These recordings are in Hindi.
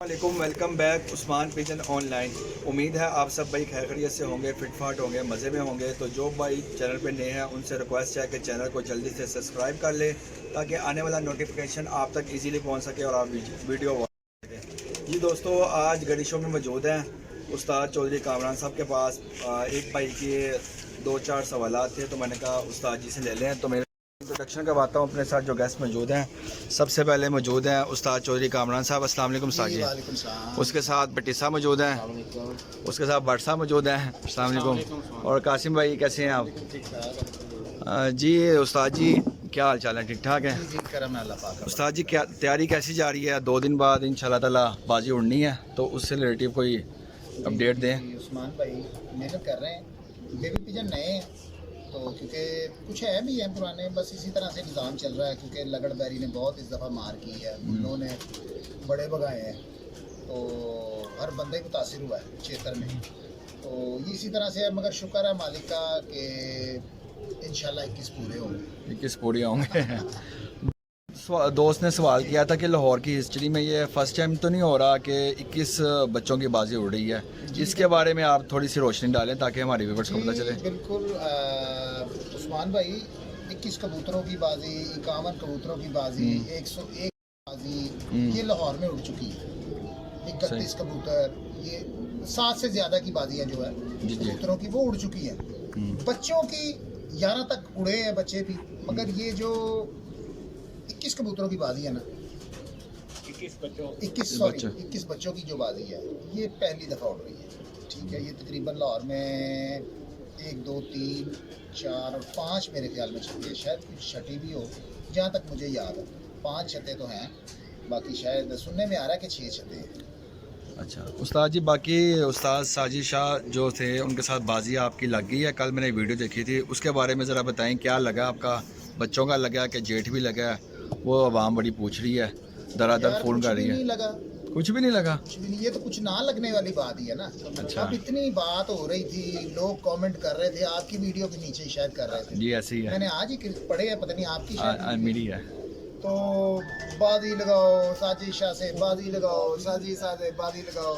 वालेकुम, welcome back Usman pigeon online. उम्मीद है आप सब भाई खैर खैरियत से होंगे, फिटफाट होंगे, मज़े में होंगे। तो जो भाई चैनल पे नए हैं उनसे रिक्वेस्ट है कि चैनल को जल्दी से सब्सक्राइब कर ले ताकि आने वाला नोटिफिकेशन आप तक इजीली पहुंच सके और आप वीडियो वॉच सकें। जी दोस्तों, आज गड़ी शो में मौजूद हैं उस्ताद चौधरी कामरान साहब के पास। एक भाई के 2-4 सवालात थे तो मैंने कहा उस्ताद जी से ले लें। तो मेरे इंट्रोडक्शन करवाता हूँ अपने साथ जो गेस्ट मौजूद हैं। सबसे पहले मौजूद हैं उस्ताद चौधरी कामरान साहब। अस्सलाम वालेकुम उस्ताद जी। उसके साथ बटीसा मौजूद हैं, उसके साथ भट्ट साहब मौजूद हैं। अस्सलाम वालेकुम। और कासिम भाई कैसे हैं आप? जी उस्ताद जी, क्या हाल चाल है? ठीक ठाक है उस्ताद जी। क्या तैयारी कैसी जा रही है? 2 दिन बाद इंशाल्लाह ताला बाजी उड़नी है, तो उससे रिलेटिव कोई अपडेट दें। उस्मान भाई मेहनत कर रहे हैं, बेबी पिजन नए हैं तो क्योंकि कुछ है भी हैं पुराने, बस इसी तरह से निज़ाम चल रहा है। क्योंकि लगड़ बैरी ने बहुत इस दफ़ा मार की है, उन्होंने बड़े भगाए हैं तो हर बंदा ही मुतासिर हुआ है क्षेत्र में। तो ये इसी तरह से है, मगर शुक्र है मालिक का कि इंशाल्लाह 21 पूरे होंगे। 21 पूरे होंगे। दोस्त ने सवाल किया था कि लाहौर की हिस्ट्री में ये फर्स्ट टाइम तो नहीं हो रहा कि 21 बच्चों की बाजी उड़ रही है। इसके बारे में आप थोड़ी सी रोशनी डालें ताकि हमारे व्यूअर्स को पता चले। बिल्कुल उस्मान भाई, 21 कबूतरों की बाजी, 51 कबूतरों की बाजी, 101 बाजी ये लाहौर में उड़ चुकी है। 31 कबूतर, ये 7 से ज़्यादा की बाजियाँ जो है कबूतरों की वो उड़ चुकी है। बच्चों की 11 तक उड़े हैं बच्चे भी, मगर ये जो 21 कबूतरों की बाजी है ना, 21 बच्चों की जो बाजी है ये पहली दफ़ा उड़ रही है। ठीक है, ये तकरीबन लाहौर में 1 2 3 4 और 5 मेरे ख्याल में छतें, शायद कुछ छठी भी हो, जहाँ तक मुझे याद है 5 छतें तो हैं, बाकी शायद सुनने में आ रहा है कि 6 छतें हैं। अच्छा उस्ताद जी, बाकी उस्ताद साजिद शाह जो थे उनके साथ बाजी आपकी लग गई है? कल मैंने वीडियो देखी थी, उसके बारे में ज़रा बताएं। क्या लगा आपका? बच्चों का लगा कि जेठ भी लगा? वो आवाम बड़ी पूछ रही है, दरादर फ़ोन कर रही है। लगा, कुछ भी नहीं लगा? कुछ भी नहीं। ये तो कुछ ना लगने वाली बात ही है ना। अच्छा। अब इतनी बात हो रही थी, लोग कमेंट कर रहे थे, आपकी वीडियो के नीचे शायद कर रहे थे। जी ऐसे ही है, मैंने आज ही पढ़े हैं, पता नहीं आपकी शायद मेरी है। तो बाजी लगाओ साजिद शाह से, बाजी लगाओ साजिद शाह से, बाजी लगाओ।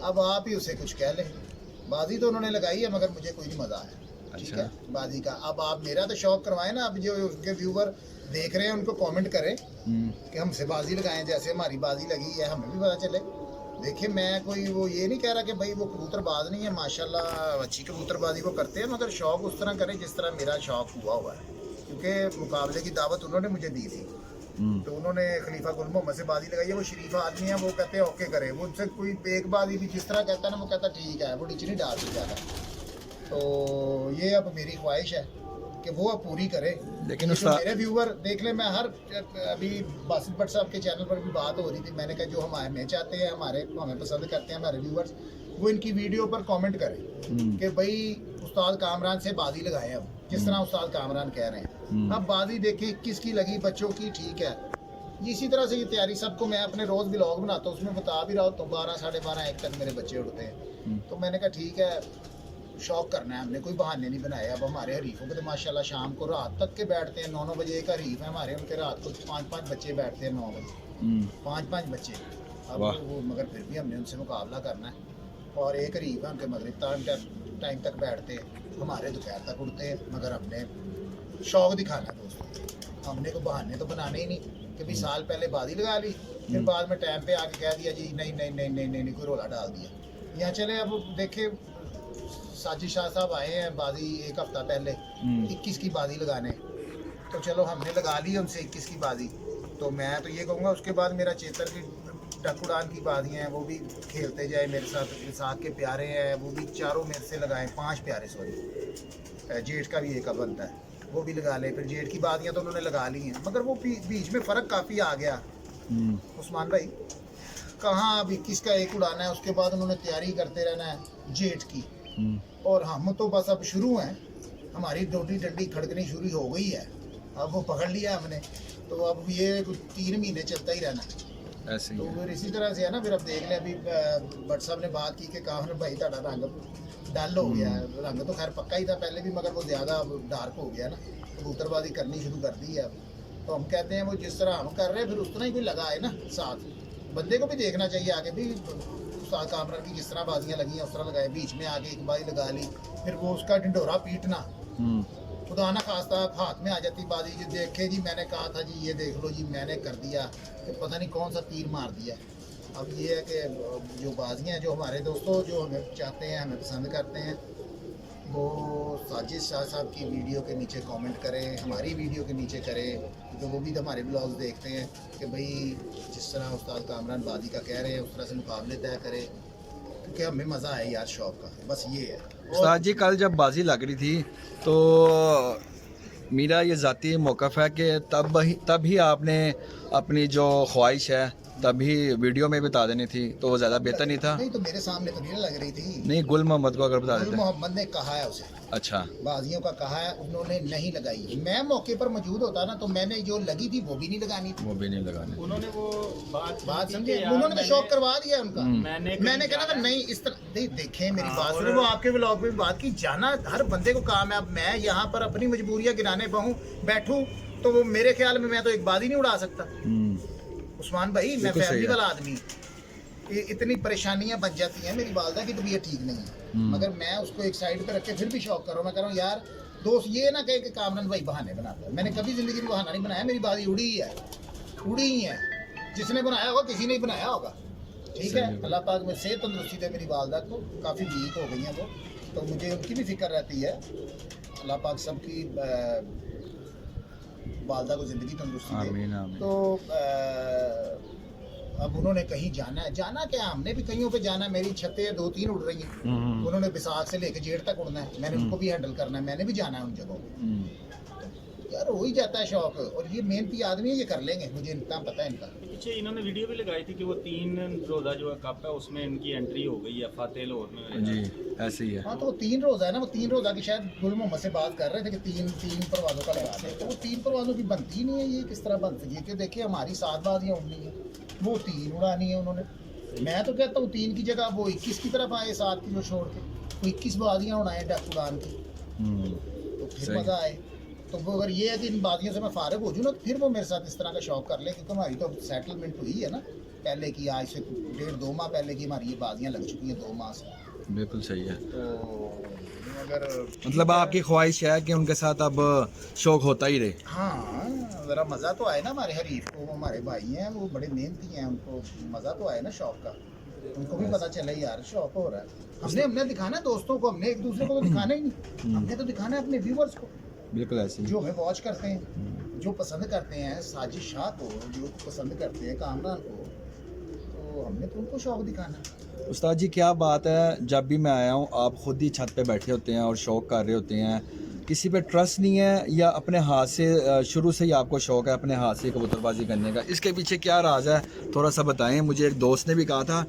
अब आप ही उसे कुछ कह लें, बाजी तो उन्होंने लगाई है मगर मुझे कोई नहीं मज़ा आया। ठीक है बाजी का। अब आप मेरा तो शौक करवाएं ना, अब जो उसके व्यूवर देख रहे हैं उनको कमेंट करें कि हमसे बाजी लगाएं, जैसे हमारी बाजी लगी है हमें भी पता चले। देखिए मैं कोई वो ये नहीं कह रहा कि भाई वो कबूतरबाज नहीं है, माशाल्लाह अच्छी कबूतरबाजी वो करते हैं, मगर शौक उस तरह करें जिस तरह मेरा शौक हुआ है। क्योंकि मुकाबले की दावत उन्होंने मुझे दी थी, तो उन्होंने खलीफा गुल मोहम्मद से बाजी लगाई है। वो शरीफ आदमी है, वो कहते हैं ओके करे, वो उनसे कोई एक बाजी भी जिस तरह कहता है ना वो कहता ठीक है, वो नीचे नहीं डाल सकता। तो ये अब मेरी ख्वाहिश है कि वो अब पूरी करे। लेकिन मेरे व्यूवर देख ले, मैं हर अभी बासित भट्ट साहब के चैनल पर भी बात हो रही थी, मैंने कहा जो हमें चाहते हैं, हमें पसंद करते हैं हमारे व्यूवर्स, वो इनकी वीडियो पर कमेंट करें कि भाई उस्ताद कामरान से बाजी लगाएं। अब जिस तरह उस्ताद कामरान कह रहे हैं, अब बाजी देखें 21 की लगी बच्चों की, ठीक है। इसी तरह से ये तैयारी सबको मैं अपने रोज़ व्लॉग बनाता हूँ, उसमें बता भी रहा हूँ तो 12 साढ़े 12 1 तक मेरे बच्चे उठते हैं। तो मैंने कहा ठीक है, शौक करना है हमने, कोई बहाने नहीं बनाए। अब हमारे हरीफों के तो माशाल्लाह शाम को रात तक के बैठते हैं, 9-9 बजे एक हरीफ है हमारे, उनके रात को 5-5 बच्चे बैठते हैं 9 बजे, 5-5 बच्चे। अब वो मगर फिर भी हमने उनसे मुकाबला करना है। और एक हरीफ है उनके मगरिब टाइम तक बैठते हैं, हमारे दोपहर तक उठते हैं, मगर हमने शौक दिखाना है दोस्तों। हमने को बहाने तो बनाने ही नहीं कि भाई साल पहले बाजी लगा ली, फिर बाद में टाइम पे आके कह दिया जी नहीं नहीं नहीं नहीं नहीं, कोई रोला डाल दिया। यहाँ चले अब देखे साजिद शाह साहब आए हैं बाजी 1 हफ्ता पहले 21 की बाजी लगाने, तो चलो हमने लगा ली उनसे 21 की बाजी। तो मैं तो ये कहूँगा उसके बाद मेरा चेतर की डक उड़ान की बाजियाँ हैं वो भी खेलते जाए मेरे साथ के प्यारे हैं, वो भी चारों मेरे से लगाएं, 5 प्यारे सॉरी, जेठ का भी एक बनता है वो भी लगा ले। फिर जेठ की बाजियाँ तो उन्होंने लगा ली हैं, मगर वो बीच में फ़र्क काफ़ी आ गया उस्मान भाई। कहाँ अब 21 का एक उड़ाना है, उसके बाद उन्होंने तैयारी करते रहना है जेठ की, और हम तो बस अब शुरू हैं, हमारी डोडी डंडी खड़कनी शुरू हो गई है, अब वो पकड़ लिया हमने, तो अब ये 3 महीने चलता ही रहना ऐसे। तो फिर इसी तरह से है ना। फिर अब देख लें, अभी भट्ट साहब ने बात की कि कहा भाई ताड़ा रंग डल हो गया, रंग तो खैर पक्का ही था पहले भी, मगर वो ज़्यादा डार्क हो गया ना, कबूतरबाजी करनी शुरू कर दी है अब। तो हम कहते हैं वो जिस तरह हम कर रहे हैं फिर उस तरह ही कोई लगा है ना साथ, बंदे को भी देखना चाहिए आगे भी। उस्ताद कामरान की जिस तरह बाजियां लगी हैं उस तरह लगाए, बीच में आगे एक बाजी लगा ली, फिर वो उसका ढिंडोरा पीटना, खुदा ना खास्ता हाथ में आ जाती बाजी जी, देखे जी मैंने कहा था जी, ये देख लो जी मैंने कर दिया, तो पता नहीं कौन सा तीर मार दिया। अब ये है कि जो बाजियाँ हैं, जो हमारे दोस्तों जो हमें चाहते हैं, हमें पसंद करते हैं, वो साजिद शाह साहब की वीडियो के नीचे कमेंट करें, हमारी वीडियो के नीचे करें, तो वो भी तो हमारे ब्लॉग्स देखते हैं कि भाई जिस तरह उस्ताद कामरान बाजी का कह रहे हैं उस तरह से मुकाबले तय करें, क्योंकि हमें मज़ा आए यार शौक का, बस ये है। उस्ताद जी कल जब बाजी लग रही थी तो मेरा ये ज़ाती मौक़िफ़ है कि तब ही आपने अपनी जो ख्वाहिश है तभी वीडियो में बता देनी थी, तो वो ज़्यादा बेहतर नहीं था? नहीं तो मेरे सामने तो नहीं लग रही थी। नहीं, गुल मोहम्मद को अगर बता गुल देते। मोहम्मद ने कहा है उसे, अच्छा, बाजियों का कहा है, उन्होंने नहीं लगाई। मैं मौके पर मौजूद होता ना तो मैंने जो लगी थी वो भी नहीं लगानी थी। वो भी नहीं लगाने। उन्होंने वो बात समझे, उन्होंने तो शौक करवा दिया उनका। मैंने कहना था नहीं इस तरह नहीं, देखें मेरी बात सुनो, वो आपके व्लॉग में बात की, जाना हर बंदे को काम है। अब मैं यहाँ पर अपनी मजबूरियाँ गिराने बैठूँ तो वो मेरे ख्याल में मैं तो एक बाजी नहीं उड़ा सकता उस्मान भाई, मैं फैमिली वाला आदमी, इतनी परेशानियां बन जाती हैं। मेरी वालदा की तबीयत ठीक नहीं है, मगर मैं उसको एक साइड पे रख के फिर भी शौक करो। मैं कह रहा हूँ यार दोस्त ये ना कहे कि कामरान भाई बहाने बनाता है, मैंने कभी जिंदगी में बहाना नहीं बनाया। मेरी बाजी उड़ी ही है, उड़ी ही है। जिसने बनाया होगा किसी ने ही बनाया होगा, ठीक है। अल्लाह पाक में सेहत तंदुरुस्ती दे मेरी वालदा को, काफ़ी वीक हो गई हैं वो, तो मुझे उनकी भी फिक्र रहती है। अल्लाह पाक सबकी वालदा को ज़िंदगी तंदुरुस्ती दे। आमीन आमीन। तो अब उन्होंने कहीं जाना है, जाना क्या, हमने भी कहीं पे जाना है। मेरी छतें 2-3 उड़ रही हैं, उन्होंने बिसाख से लेकर जेठ तक उड़ना है, मैंने उनको भी हैंडल करना है, मैंने भी जाना है उन जगहों। यार हो ही जाता है शौक, और ये मेहनती आदमी है, ये कर लेंगे, मुझे इतना पता है इनका। पीछे इन्होंने वीडियो भी लगाई थी कि वो 3 रोज़ा जो है कप है उसमें इनकी एंट्री हो गई है फातेह लाहौर में। जी ऐसे ही है। हाँ तो वो 3 रोज़ा है ना, वो 3 रोज़ा की शायद गुल मोहम्मद से बात कर रहे थे कि तीन परवाज़ों का लगा दें, तो वो 3 परवाज़ों की बनती नहीं है। ये किस तरह बनती है कि देखिए हमारी 7 बाजियाँ उड़नी है, वो 3 उड़ानी है उन्होंने। मैं तो कहता हूँ 3 की जगह वो 21 की तरफ आए, 7 की जो छोड़ के वो 21 बाजियाँ उड़ाएँ डक उड़ान की, तो फिर मज़ा आए। तो वो अगर ये है कि इन बाजियों से मैं फारिग हो जाऊँ ना, तो फिर वो मेरे साथ इस तरह का शौक कर ले, क्योंकि हमारी तो सेटलमेंट हुई है ना पहले की, आज से 1.5-2 माह पहले की हमारी ये बाजियाँ लग चुकी हैं, 2 माह से। बिल्कुल सही है। तो अगर मतलब आपकी ख्वाहिश है कि उनके साथ अब शौक होता ही रहे। हाँ ज़रा मज़ा तो आए ना हमारे हरीफ को, वो हमारे भाई हैं, वो बड़े मेहनती हैं, उनको मज़ा तो आए ना शौक का, उनको भी पता चले यार शौक हो रहा है। हमने दिखाना है दोस्तों को, हमने एक दूसरे को तो दिखाना ही नहीं, हमने तो दिखाना है अपने व्यूवर्स को, बिल्कुल ऐसे ही। जो हमें वॉच करते हैं, जो पसंद करते हैं साजिद शाह को, जो पसंद करते हैं कामरान को, तो हमने तो उनको शौक दिखाना है। उस्ताद जी क्या बात है, जब भी मैं आया हूँ आप खुद ही छत पे बैठे होते हैं और शौक कर रहे होते हैं, किसी पे ट्रस्ट नहीं है या अपने हाथ से शुरू से ही आपको शौक है अपने हाथ से कबूतरबाजी करने का, इसके पीछे क्या राज है थोड़ा सा बताएं। मुझे एक दोस्त ने भी कहा था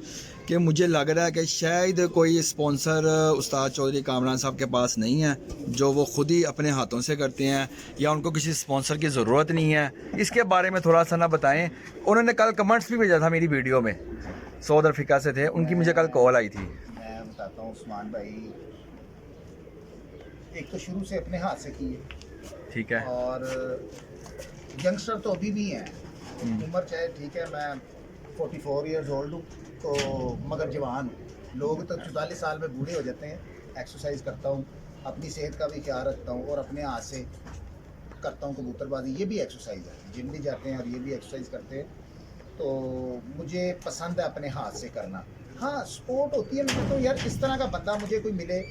कि मुझे लग रहा है कि शायद कोई स्पॉन्सर उस्ताद चौधरी कामरान साहब के पास नहीं है, जो वो खुद ही अपने हाथों से करते हैं, या उनको किसी स्पॉन्सर की ज़रूरत नहीं है। इसके बारे में थोड़ा सा ना बताएं। उन्होंने कल कमेंट्स भी भेजा था मेरी वीडियो में, सऊद अफ्रीका से थे, उनकी मुझे कल कॉल आई थी। मैं बताता हूँ उस्मान भाई, एक तो शुरू से अपने हाथ से किए, ठीक है, और यंगस्टर तो अभी भी हैं, उम्र चाहे ठीक है, मैं 44 ईयर्स ओल्ड हूँ तो मगर जवान हूँ। लोग तो 44 साल में बूढ़े हो जाते हैं। एक्सरसाइज करता हूँ, अपनी सेहत का भी ख्याल रखता हूँ, और अपने हाथ से करता हूँ कबूतरबाजी, ये भी एक्सरसाइज है। जिम भी जाते हैं और ये भी एक्सरसाइज करते हैं, तो मुझे पसंद है अपने हाथ से करना। हाँ स्पोर्ट होती है, मैं तो यार इस तरह का बंदा मुझे कोई मिले,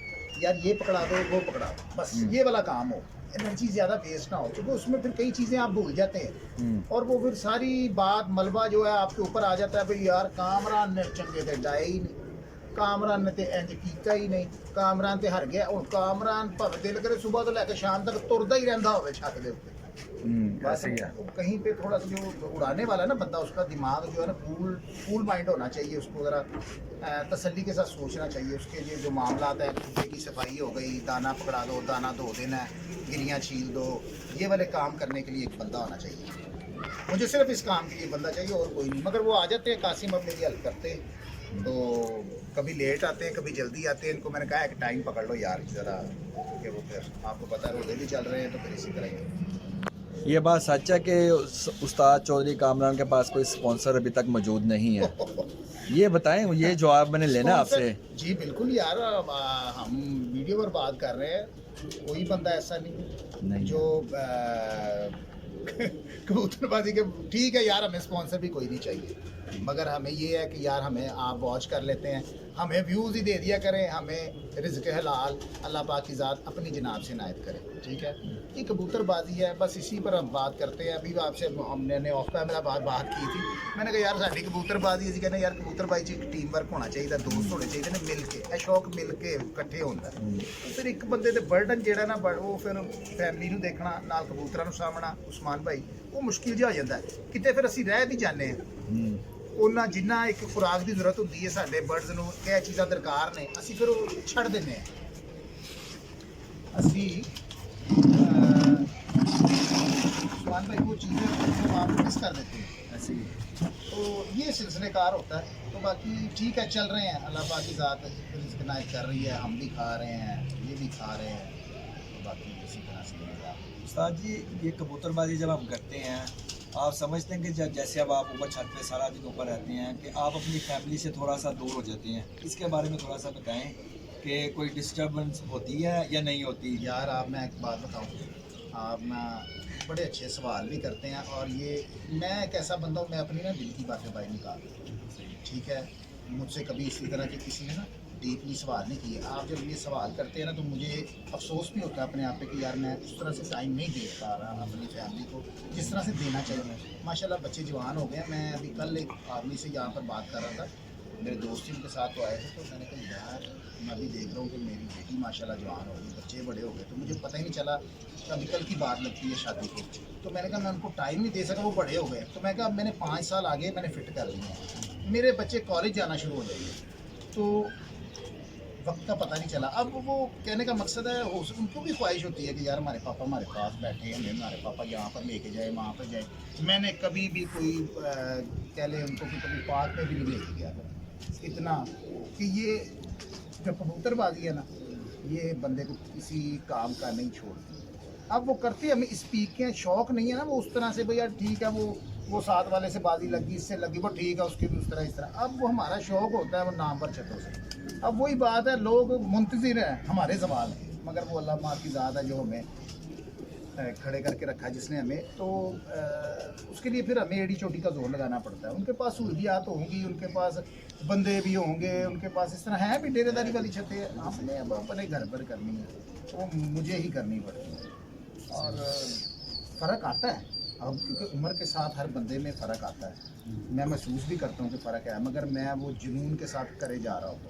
यार ये पकड़ा दो वो पकड़ा दो, बस ये वाला काम हो, एनर्जी ज़्यादा वेस्ट ना हो, क्योंकि उसमें फिर कई चीज़ें आप भूल जाते हैं, और वो फिर सारी बात मलबा जो है आपके ऊपर आ जाता है। भाई यार कामरान ने चंगे थे डाए ही नहीं, कामरान ने तो इंज किया ही नहीं, कामरान तो हर गया, और कामरान भावें दिल करे सुबह तो लैके शाम तक तुरदा ही रहता हो छत के ऊपर। ऐसे ही है। कहीं पे थोड़ा सा जो उड़ाने वाला है ना बंदा, उसका दिमाग जो है ना कूल माइंड होना चाहिए, उसको ज़रा तसल्ली के साथ सोचना चाहिए। उसके लिए जो मामला है, कुत्ते की सफाई हो गई, दाना पकड़ा दो, दाना धो देना है, गिरियाँ छील दो, ये वाले काम करने के लिए एक बंदा होना चाहिए। मुझे सिर्फ इस काम के लिए बंदा चाहिए और कोई नहीं। मगर वो आ जाते हैं, कासिम अब मेरी हेल्प करते हैं, तो कभी लेट आते हैं कभी जल्दी आते हैं। इनको मैंने कहा कि टाइम पकड़ लो यार ज़रा, कि वो फिर आपको पता है रोज़े भी चल रहे हैं, तो फिर इसी तरह ही ये बात सच है कि उस्ताद चौधरी कामरान के पास कोई स्पॉन्सर अभी तक मौजूद नहीं है? ये बताएं, ये जवाब मैंने लेना है आपसे। जी बिल्कुल यार, हम वीडियो पर बात कर रहे हैं, कोई बंदा ऐसा नहीं जो कबूतरबाजी के, ठीक है यार, हमें स्पॉन्सर भी कोई नहीं चाहिए, मगर हमें ये है कि यार हमें आप वॉच कर लेते हैं, हमें व्यूज़ ही दे दिया करें, हमें रिज़्क़ हलाल अल्लाह पाक की ज़ात अपनी जनाब से नायत करे, ठीक है। ये कबूतरबाजी है, बस इसी पर हम बात करते हैं। अभी आपसे हमने ऑफ कैमरा बात की थी, मैंने कहा यार साड़ी कबूतरबाजी है, कहना यार कबूतरबाजी एक टीम वर्क होना चाहिए, दोस्त होने चाहिए ने, मिल के शौक मिल के इकट्ठे होता है। तो फिर एक बंदे दे बर्डन जेड़ा ना वो फिर फैमिली नूं देखना नाल कबूतरां नूं सामना, उस्मान भाई वो मुश्किल जिहा हो जाता है, किते फिर असीं रह भी जाने हैं ਉਹਨਾਂ ਜਿੰਨਾ ਇੱਕ ਖੁਰਾਕ ਦੀ ਜ਼ਰੂਰਤ ਹੁੰਦੀ ਹੈ ਸਾਡੇ ਬਰਡਸ ਨੂੰ, ਇਹ ਚੀਜ਼ਾਂ ਦਰਕਾਰ ਨੇ, ਅਸੀਂ ਫਿਰ ਉਹ ਛੱਡ ਦਿੰਦੇ ਹਾਂ। ਅਸੀਂ उस्मान भाई वो चीज़ें आप मिस कर देते हैं ऐसे ही, तो ये सिलसिलेकार होता है। तो बाकी ठीक है, चल रहे हैं, अल्लाह पाक की ज़ात रिज़्क़ इनायत कर रही है, हम भी खा रहे हैं, ये भी खा रहे हैं, तो बाकी इसी तरह से मिलेगा। उस्ताद जी, ये कबूतरबाजी जब हम करते हैं, आप समझते हैं कि जैसे अब आप ऊपर छत पे सारा दिन ऊपर रहते हैं कि आप अपनी फैमिली से थोड़ा सा दूर हो जाते हैं, इसके बारे में थोड़ा सा बताएं कि कोई डिस्टर्बेंस होती है या नहीं होती? यार आप, मैं एक बात बताऊं, आप ना बड़े अच्छे सवाल भी करते हैं, और ये मैं एक ऐसा बंदा हूँ, मैं अपनी ना दिल की बातें बाहर निकालता हूँ, ठीक है। मुझसे कभी इसी तरह के किसी ने ना डीपली सवाल नहीं किए। आप जब ये सवाल करते हैं ना, तो मुझे अफसोस भी होता है अपने आप पे कि यार मैं उस तरह से टाइम नहीं दे पा रहा अपनी फैमिली को जिस तरह से देना चाहिए। माशाल्लाह बच्चे जवान हो गए हैं। मैं अभी कल एक आदमी से यहाँ पर बात कर रहा था, मेरे दोस्त उनके साथ तो आए थे, तो मैंने कहा यार मैं भी देख रहा हूँ कि मेरी बेटी माशाल्लाह जवान हो गई, बच्चे बड़े हो गए, तो मुझे पता ही नहीं चला। अभी कल की बात लगती है शादी को, तो मैंने कहा मैं उनको टाइम नहीं दे सका, वो बड़े हो गए। तो मैं कहा मैंने 5 साल आगे मैंने फिट कर लिया है, मेरे बच्चे कॉलेज जाना शुरू हो जाएंगे, तो वक्त का पता नहीं चला। अब वो कहने का मकसद है, उनको भी ख्वाहिश होती है कि यार हमारे पापा हमारे पास बैठे हैं, हमारे पापा यहाँ पर लेके जाए, वहाँ पर जाए। मैंने कभी भी कोई कह ले उनको कि कभी पार्क में भी नहीं लेके गया था, इतना कि ये जो कबूतरबाजी है ना, ये बंदे को किसी काम का नहीं छोड़ती। अब वो करते हमें स्पीक के शौक नहीं है ना, वो उस तरह से भैया ठीक है, वो साथ वाले से बाजी लगी, इससे लगी, वो ठीक है, उसकी भी उस तरह इस तरह। अब वो हमारा शौक होता है वो नाम पर चटों से। अब वही बात है, लोग मुंतज़िर हैं हमारे सवाल हैं, मगर वो अल्लाह माँ की ज़ात है जो हमें खड़े करके रखा जिसने हमें, तो उसके लिए फिर हमें एड़ी चोटी का जोर लगाना पड़ता है। उनके पास सहूलियात होंगी, उनके पास बंदे भी होंगे, उनके पास इस तरह है भी, डेरेदारी वाली छतें हैं, हमने अब अपने घर पर करनी है, वो मुझे ही करनी पड़ती है। और फ़र्क आता है अब, क्योंकि उम्र के साथ हर बंदे में फ़र्क आता है। मैं महसूस भी करता हूँ कि फ़र्क है, मगर मैं वो जुनून के साथ करे जा रहा हूँ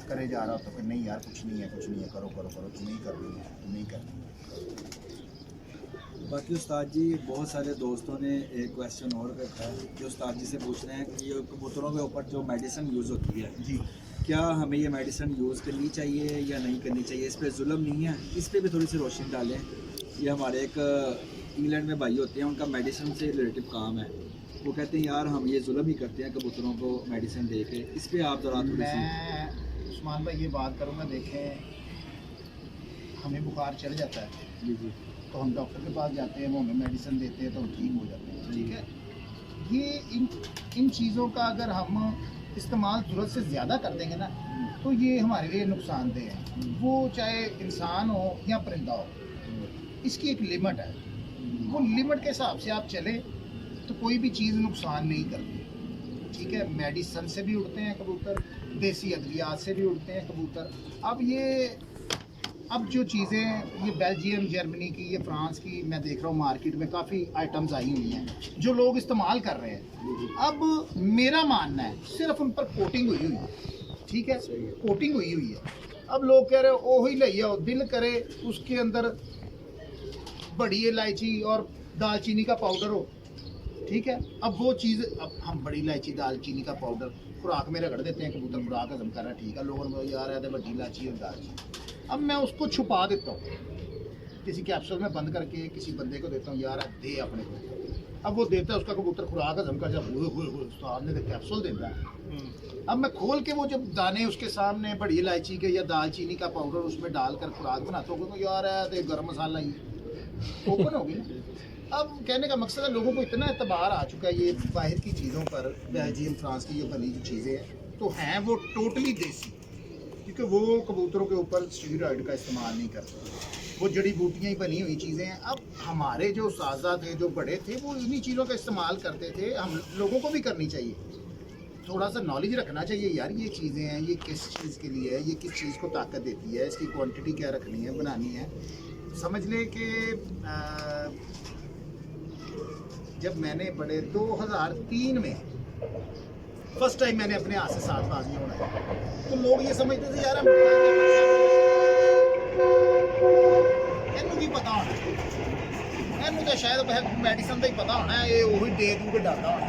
कि नहीं यार कुछ नहीं है, करो, तुम्हें ही करनी है, तुम्हें ही करनी है। बाकी उस्ताद जी, बहुत सारे दोस्तों ने एक क्वेश्चन और रखा है कि उस्ताद जी से पूछ रहे हैं कि ये कबूतरों के ऊपर जो मेडिसिन यूज़ होती है जी, क्या हमें ये मेडिसिन यूज़ करनी चाहिए या नहीं करनी चाहिए? इस पर जुल्म नहीं है? इस पर भी थोड़ी सी रोशनी डालें। ये हमारे एक इंग्लैंड में भाई होते हैं, उनका मेडिसिन से रिलेटिव काम है, वो कहते हैं यार हम ये जुल्म ही करते हैं कबूतरों को मेडिसिन दे के। इस पर आप ज़रा थोड़ी सी। मैं उस्मान भाई ये बात करूँगा, देखें हमें बुखार चढ़ जाता है जी, तो हम डॉक्टर के पास जाते हैं, वो हमें मेडिसिन देते हैं तो हम ठीक हो जाते हैं, ठीक है। ये इन चीज़ों का अगर हम इस्तेमाल ज़रूरत से ज़्यादा कर देंगे ना, तो ये हमारे लिए नुकसानदेह है। वो चाहे इंसान हो या परिंदा हो, इसकी एक लिमिट है, वो लिमिट के हिसाब से आप चले तो कोई भी चीज़ नुकसान नहीं करती, ठीक है। मेडिसिन से भी उड़ते हैं कबूतर, देसी अद्वियात से भी उड़ते हैं कबूतर। अब जो चीज़ें ये बेल्जियम, जर्मनी की, ये फ्रांस की, मैं देख रहा हूँ मार्केट में काफ़ी आइटम्स आई हुई हैं जो लोग इस्तेमाल कर रहे हैं। अब मेरा मानना है सिर्फ उन पर कोटिंग हुई है, ठीक है, कोटिंग हुई है। अब लोग कह रहे हो ओही ले आओ, दिल करे उसके अंदर बड़ी इलायची और दालचीनी का पाउडर हो, ठीक है। अब वो चीज़, अब हम बड़ी इलायची दालचीनी का पाउडर खुराक में रगड़ देते हैं, कबूतर खुराक हजम कर रहा है, ठीक है। लोगों ने यार है बड़ी इलायची और दालचीनी, अब मैं उसको छुपा देता हूँ किसी कैप्सूल में बंद करके, किसी बंदे को देता हूँ यार दे अपने को। अब वो देता है, उसका कबूतर खुराक हजम कर, जब सामने तो कैप्सूल देता है। अब मैं खोल के वो जब दाने उसके सामने बड़ी इलायची के या दालचीनी का पाउडर उसमें डालकर खुराक बनाता हूँ, तो यार है तो गर्म मसाला ही, ओपन होगी ना। अब कहने का मकसद है लोगों को इतना एतबार आ चुका है ये बाहर की चीज़ों पर, बेल्जियम फ्रांस की ये बनी जो चीज़ें हैं तो हैं वो टोटली देसी, क्योंकि वो कबूतरों के ऊपर स्टीरॉयड का इस्तेमाल नहीं करते, वो जड़ी बूटियाँ ही बनी हुई चीज़ें हैं। अब हमारे जो साजा थे, जो बड़े थे, वो इन्हीं चीज़ों का इस्तेमाल करते थे, हम लोगों को भी करनी चाहिए। थोड़ा सा नॉलेज रखना चाहिए यार, ये चीज़ें हैं, ये किस चीज़ के लिए है, ये किस चीज़ को ताकत देती है, इसकी क्वांटिटी क्या रखनी है, बनानी है। समझ ले कि जब मैंने बड़े 2003 में फर्स्ट टाइम मैंने अपने हाथ से 7 बाजियाँ उड़ाई तो लोग ये समझते थे यार हम इन्हों की पता होना, इन्हों तो शायद मेडिसिन का ही पता होना है, ये वही डे दू के डालता होना।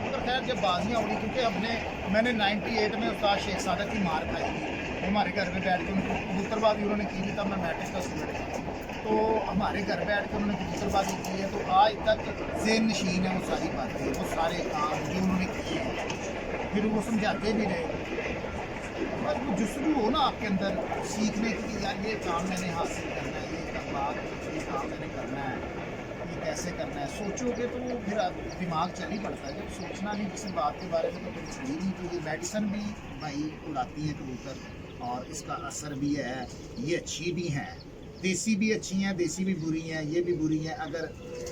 मगर खैर जब बाजियाँ उड़ी, क्योंकि मैंने 98 में उस्ताद शेख सादत की मार खाई थी, हमारे घर में बैठ के उनको कबूतरबाजी उन्होंने की थी, तब मैं मैट्रिक का स्टूडेंट था, तो हमारे घर बैठ के उन्होंने कबूतरबाजी की है, तो आज तक ज़हन नशीन है वो सारी बातें, वो सारे काम जो उन्होंने किए हैं, फिर वो समझाते भी रहे। बस वो जुस्सू हो ना आपके अंदर सीखने की कि यार ये काम मैंने हासिल करना है, ये काम मैंने करना है, ये कैसे करना है, सोचोगे तो फिर दिमाग चल ही पड़ता है। जब सोचना नहीं किसी बात के बारे में तो फिर सही नहीं। तो ये मेडिसिन भी भाई उड़ाती हैं कबूतर, और इसका असर भी है, ये अच्छी भी हैं, देसी भी अच्छी हैं, देसी भी बुरी हैं, ये भी बुरी हैं। अगर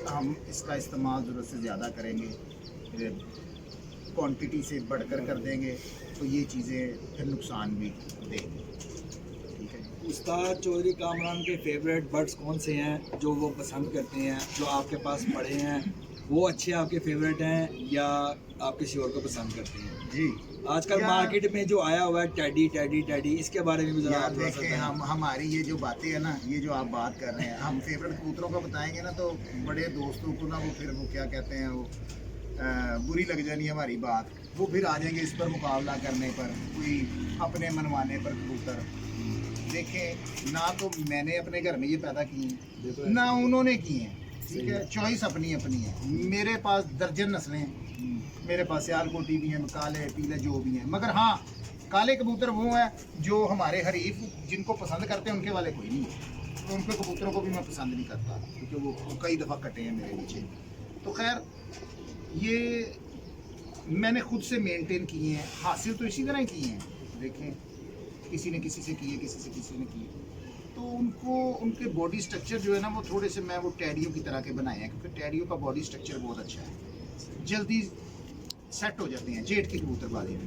हम इसका इस्तेमाल ज़रूरत से ज़्यादा करेंगे, क्वांटिटी से बढ़कर कर देंगे, तो ये चीज़ें फिर नुकसान भी देंगी। ठीक है। उस्ताद चौधरी कामरान के फेवरेट बर्ड्स कौन से हैं जो वो पसंद करते हैं, जो आपके पास पड़े हैं, वो अच्छे आपके फेवरेट हैं या आप किसी और को पसंद करते हैं? जी, आजकल मार्केट में जो आया हुआ है टैडी टैडी टैडी, इसके बारे में भी जरा यार देखें, हमारी ये जो बातें हैं ना, ये जो आप बात कर रहे हैं, हम फेवरेट कबूतरों का बताएंगे ना तो बड़े दोस्तों को ना वो फिर वो क्या कहते हैं, वो बुरी लग जानी हमारी बात, वो फिर आ जाएंगे इस पर मुकाबला करने पर, कोई अपने मनवाने पर कबूतर। देखें, ना तो मैंने अपने घर में ये पैदा किए हैं, ना उन्होंने किए हैं, ठीक है, चॉइस अपनी अपनी है। मेरे पास दर्जन नस्लें हैं, मेरे पास सियालकोटी भी हैं, काले पीले जो भी हैं, मगर हाँ काले कबूतर वो हैं जो हमारे हरीफ जिनको पसंद करते हैं, उनके वाले कोई नहीं है, तो उनके कबूतरों को भी मैं पसंद नहीं करता, क्योंकि वो कई दफ़ा कटे हैं मेरे नीचे। तो खैर ये मैंने खुद से मेंटेन किए हैं, हासिल तो इसी तरह ही किए हैं। देखें, किसी ने किसी से किए, किसी से किसी ने किए, तो उनको उनके बॉडी स्ट्रक्चर जो है ना वो थोड़े से मैं वो टैडियों की तरह के बनाए हैं, क्योंकि टैडियों का बॉडी स्ट्रक्चर बहुत अच्छा है, जल्दी सेट हो जाते हैं जेट की कबूतरबाजी में।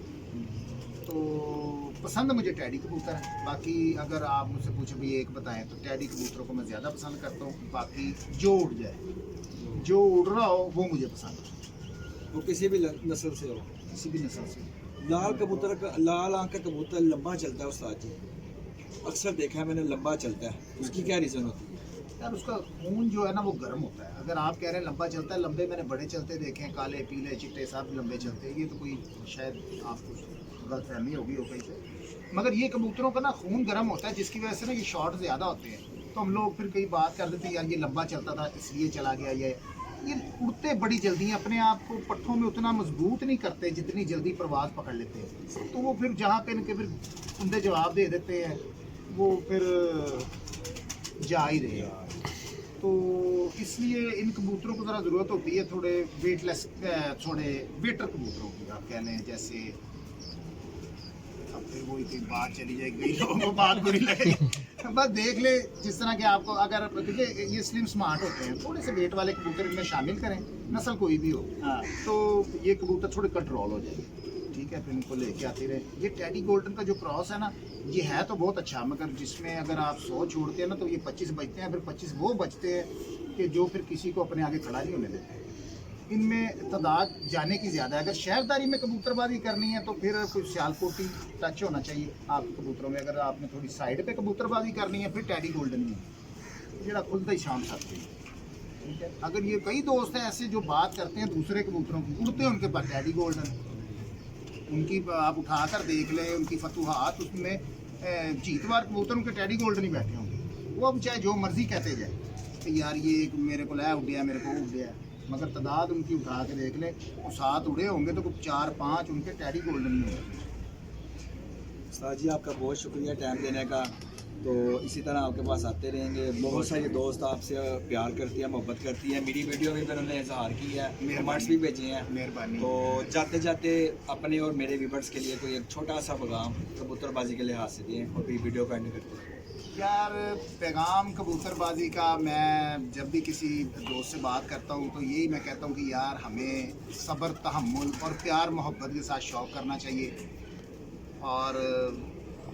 तो पसंद मुझे टैडी कबूतर है। बाकी अगर आप मुझसे पूछे भाई एक बताएं तो टैडी कबूतरों को मैं ज़्यादा पसंद करता हूँ। बाकी जो उड़ जाए, जो उड़ रहा हो वो मुझे पसंद है, वो किसी भी नस्ल से हो, किसी भी नस्ल से। लाल कबूतर का, लाल आंख का कबूतर लंबा चलता है उस्ताद जी, अक्सर देखा है मैंने, लंबा चलता है, उसकी क्या रीज़न होती है? यार उसका खून जो है ना वो गर्म होता है। अगर आप कह रहे हैं लंबा चलता है, लंबे मैंने बड़े चलते देखे हैं, काले पीले चिट्टे सब लंबे चलते हैं, ये तो कोई शायद आपको गलत फहमी होगी हो कहीं से। मगर ये कबूतरों का ना खून गर्म होता है, जिसकी वजह से ना ये शॉट ज़्यादा होते हैं, तो हम लोग फिर कई बात कर देते हैं यार ये लंबा चलता था इसलिए चला गया। ये उड़ते बड़ी जल्दी हैं, अपने आप को पट्ठों में उतना मजबूत नहीं करते जितनी जल्दी प्रवास पकड़ लेते हैं, तो वो फिर जहाँ पे इनके फिर उनके जवाब दे देते हैं, वो फिर जा ही रहे हैं। तो इसलिए इन कबूतरों को ज़रा ज़रूरत होती है थोड़े वेटलेस, थोड़े वेटर कबूतरों की, आप कह लें। जैसे अब फिर वही कोई बात चली जाएगी, कई लोगों को बात बुरी लगेगी, बस देख ले जिस तरह के आपको, अगर देखिए ये स्लिम स्मार्ट होते हैं, थोड़े से वेट वाले कबूतर इनमें शामिल करें, नस्ल कोई भी हो, तो ये कबूतर थोड़े कंट्रोल हो जाएंगे। ठीक है, फिर इनको लेके आते रहे। ये टैडी गोल्डन का जो क्रॉस है ना, ये है तो बहुत अच्छा, मगर जिसमें अगर आप 100 छोड़ते हैं ना तो ये 25 बचते हैं, फिर 25 वो बचते हैं कि जो फिर किसी को अपने आगे खड़ा नहीं होने देते हैं। इनमें तादाद जाने की ज़्यादा है। अगर शहरदारी में कबूतरबाजी करनी है तो फिर कुछ सियालकोटी टच होना चाहिए आपके कबूतरों में। अगर आपने थोड़ी साइड पे कबूतरबाजी करनी है फिर टैडी गोल्डन में जरा खुलता ही शाम सकते हैं। ठीक है, अगर ये कई दोस्त हैं ऐसे जो बात करते हैं दूसरे कबूतरों की, उड़ते हैं उनके पास टैडी गोल्डन, उनकी आप उठा कर देख लें उनकी फतूहात, उसमें जीतवार कबूतर उनके टैडी गोल्डन ही बैठे होंगे। वो अब चाहे जो मर्जी कहते जाए कि यार ये मेरे को लाया उड़िया, मेरे को उड़िया, मगर तादाद उनकी उठा के देख ले, वो 7 उड़े होंगे तो कुछ 4-5 उनके टैडी गोल्डन में होंगे। उस्ताद जी आपका बहुत शुक्रिया टाइम देने का। तो इसी तरह आपके पास आते रहेंगे। बहुत सारे दोस्त आपसे प्यार करती है, मोहब्बत करती है। मेरी वीडियो में भी उन्होंने इजहार किया है, कमेंट्स भी भेजे हैं। मेहरबानी। तो जाते जाते अपने और मेरे व्यूवर्स के लिए कोई एक छोटा सा पैगाम कबूतरबाजी के लिहाज से दें और फिर वीडियो को एंड करते हैं। यार पैगाम कबूतरबाजी का, मैं जब भी किसी दोस्त से बात करता हूँ तो यही मैं कहता हूँ कि यार हमें सब्र, तहम्मुल और प्यार मोहब्बत के साथ शौक़ करना चाहिए, और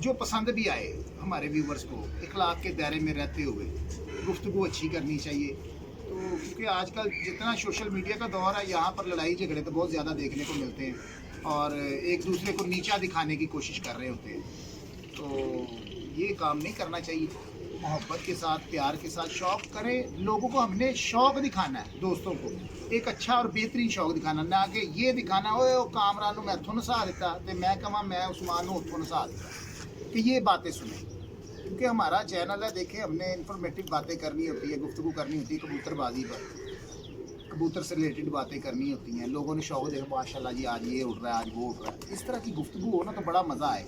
जो पसंद भी आए हमारे व्यूवर्स को इखलाक के दायरे में रहते हुए गुफ्तगू अच्छी करनी चाहिए। तो क्योंकि आजकल जितना सोशल मीडिया का दौर है, यहाँ पर लड़ाई झगड़े तो बहुत ज़्यादा देखने को मिलते हैं और एक दूसरे को नीचा दिखाने की कोशिश कर रहे होते हैं। तो ये काम नहीं करना चाहिए, मोहब्बत के साथ, प्यार के साथ शौक़ करें। लोगों को हमने शौक़ दिखाना है, दोस्तों को एक अच्छा और बेहतरीन शौक़ दिखाना, ना कि ये दिखाना ओए ओ कामरान मैं हथों नसा देता तो मैं कहा मैं उस्मान हथों नसा देता, कि ये बातें सुने। क्योंकि हमारा चैनल है, देखें हमने इन्फॉर्मेटिव बातें करनी होती है, गुफ्तगू करनी होती है कबूतरबाजी पर, कबूतर से रिलेटेड बातें करनी होती हैं। लोगों ने शौक़ देखा माशाल्लाह जी आज ये उड़ रहा है, आज वो उड़ रहा है, इस तरह की गुफ्तगू हो ना तो बड़ा मज़ा आए,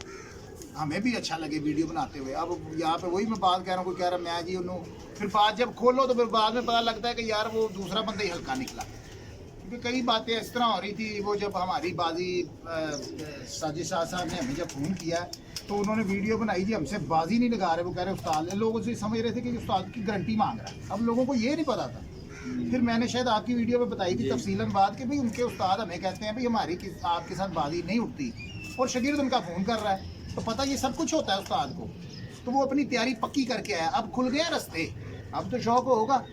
हमें भी अच्छा लगे वीडियो बनाते हुए। अब यहाँ पे वही मैं बात कह रहा हूँ, कोई कह रहा है मैं जी उन्होंने, फिर बात जब खोलो तो फिर बाद में पता लगता है कि यार वो दूसरा बंदा ही हल्का निकला। क्योंकि कई बातें इस तरह हो रही थी, वो जब हमारी बाजी साजिद शाह साहब ने हमें जब फ़ोन किया तो उन्होंने वीडियो बनाई जी हमसे बाजी नहीं लगा रहे, वो कह रहे उस्ताद, लोग उसे समझ रहे थे कि उस्ताद की गारंटी मांग रहा है। अब लोगों को ये नहीं पता था। फिर मैंने शायद आपकी वीडियो में बताई थी तफसीलन बात कि भाई उनके उस्ताद हमें कहते हैं भाई हमारी आपके साथ बाजी नहीं उठती, और शागिर्द उनका फ़ोन कर रहा है, तो पता ये सब कुछ होता है उस्ताद को। तो वो अपनी तैयारी पक्की करके आया, अब खुल गया रास्ते, अब तो शौक़ होगा।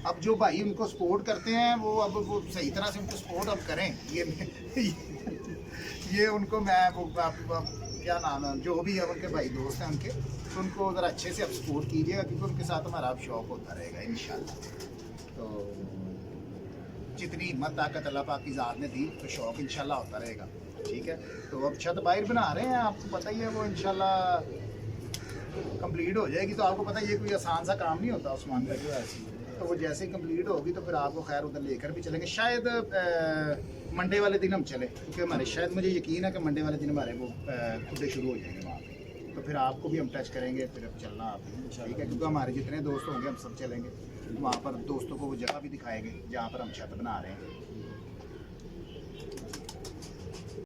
अब जो भाई उनको सपोर्ट करते हैं अब वो सही तरह से उनको सपोर्ट अब करें। ये उनको मैं वो क्या नाम है, जो भी है उनके भाई दोस्त हैं उनके, तो उनको ज़रा अच्छे से अब सपोर्ट कीजिएगा, क्योंकि उनके साथ हमारा अब शौक़ होता रहेगा इंशाल्लाह। तो जितनी हिम्मत ताकत अल्लाह पाक की ज़ात ने दी तो शौक़ इंशाल्लाह होता रहेगा। ठीक है, तो अब छत बाहर बना रहे हैं, आपको पता ही है, वो इंशाल्लाह कंप्लीट हो जाएगी। तो आपको पता है ये कोई आसान सा काम नहीं होता उस्मान भाई, ऐसी तो वो जैसे ही कंप्लीट होगी तो फिर आपको खैर उधर लेकर भी चलेंगे। शायद मंडे वाले दिन हम चले, क्योंकि हमारे शायद मुझे यकीन है कि मंडे वाले दिन हमारे वो खुदे शुरू हो जाएंगे वहाँ पे, तो फिर आपको भी हम टच करेंगे, फिर अब चलना आप, ठीक है, क्योंकि हमारे जितने दोस्त होंगे हम सब चलेंगे वहाँ पर, दोस्तों को वो जगह भी दिखाएंगे जहाँ पर हम छत बना रहे हैं।